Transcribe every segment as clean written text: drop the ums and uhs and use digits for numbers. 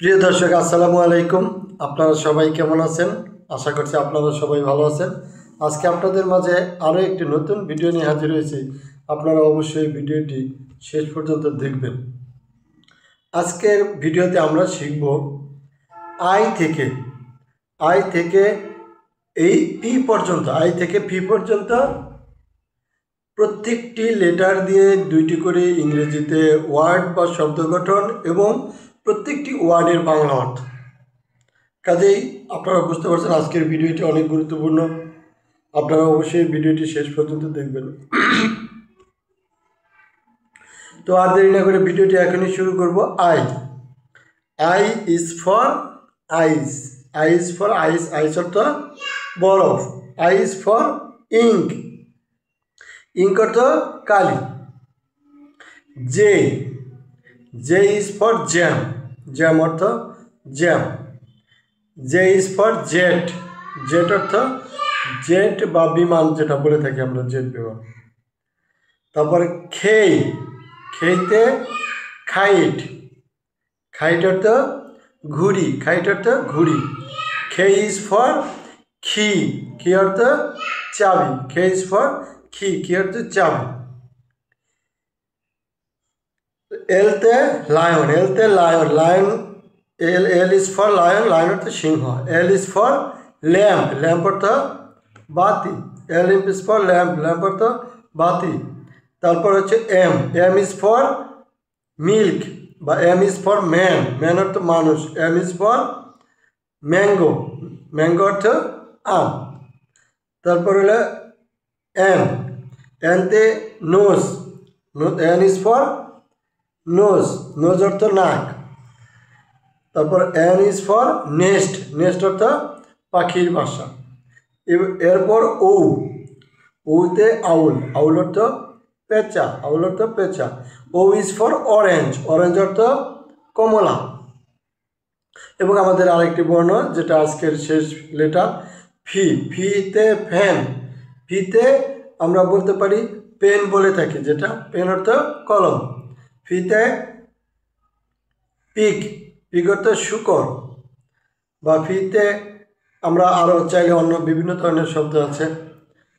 প্রিয় দর্শক আসসালামু আলাইকুম। আপনারা সবাই কেমন আছেন? আশা করছি আপনারা সবাই ভালো আছেন। আজকে আপনাদের মাঝে আরও একটি নতুন ভিডিও নিয়ে হাজির হয়েছি। আপনারা অবশ্যই ভিডিওটি শেষ পর্যন্ত দেখবেন। আজকের ভিডিওতে আমরা শিখব আই থেকে এই পি পর্যন্ত, আই থেকে পি পর্যন্ত প্রত্যেকটি লেটার দিয়ে দুইটি করে ইংরেজিতে ওয়ার্ড বা শব্দ গঠন এবং প্রত্যেকটি ওয়ার্ডের বাংলা অর্থ। কাজেই আপনারা বুঝতে পারছেন আজকের ভিডিওটি অনেক গুরুত্বপূর্ণ। আপনারা অবশ্যই ভিডিওটি শেষ পর্যন্ত দেখবেন। তো আর দেরি না করে ভিডিওটি এখনই শুরু করব। I is for ice. I is for ice. Ice অর্থ বরফ। I is for ink. Ink অর্থ কালি। J is for jam. Jam অর্থ jam. J is for jet. Jet অর্থ জেট বা বিমান, যেটা বলে থাকি আমরা জেট বিমান। তারপরে খেইতে খাইট। খাইট অর্থ ঘুড়ি। খাইট অর্থ ঘুড়ি। খে ইজ ফর খি। খি অর্থ চাবি। খে ইজ ফর খি অর্থ চাবি। এলতে লায়ন। এলতে lion. Lion L is for lion. Lion অর্থ সিংহ। L is for lamp. Lamp অর্থ বাতি। L is for lamp. Lamp অর্থ বাতি। তারপর হচ্ছে এম ইজ ফর মিল্ক বা M is for man. Man অর্থ মানুষ। M is for mango. Mango অর্থ আম। তারপর হলো এনতে nose. N is for nose. Nose অর্থ নাক। তারপর N is for nest. Nest অর্থ পাখির বাসা। এরপর ওতে আউল। আউল অর্থ পেঁচা। আউল অর্থ পেঁচা। ও ইজ ফর অরেঞ্জ। অরেঞ্জ অর্থ কমলা। এবং আমাদের আরেকটি বর্ণ, যেটা আজকের শেষ লেটার, ফিতে ফ্যান। ফিতে আমরা বলতে পারি পেন বলে থাকি, যেটা পেন অর্থ কলম। ফিতে পিক অর্থ শুকর বা ফিতে আমরা আরও চাইলে অন্য বিভিন্ন ধরনের শব্দ আছে।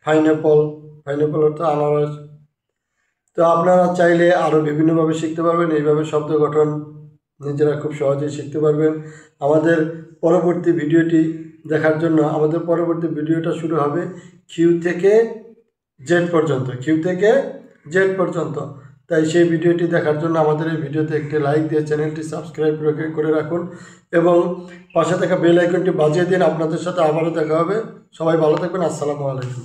পাইনঅ্যাপল অর্থ আনারস। তো আপনারা চাইলে আরও বিভিন্নভাবে শিখতে পারবেন। এইভাবে শব্দ গঠন নিজেরা খুব সহজেই শিখতে পারবেন। আমাদের পরবর্তী ভিডিওটি দেখার জন্য আমাদের পরবর্তী ভিডিওটা শুরু হবে কিউ থেকে জেড পর্যন্ত। তাই সেই ভিডিওটি দেখার জন্য আমাদের এই ভিডিওতে একটি লাইক দিয়ে চ্যানেলটি সাবস্ক্রাইব করে রাখুন এবং পাশে থাকা বেল আইকনটি বাজিয়ে দিন। আপনাদের সাথে আবারও দেখা হবে। সবাই ভালো থাকবেন। আসসালামু আলাইকুম।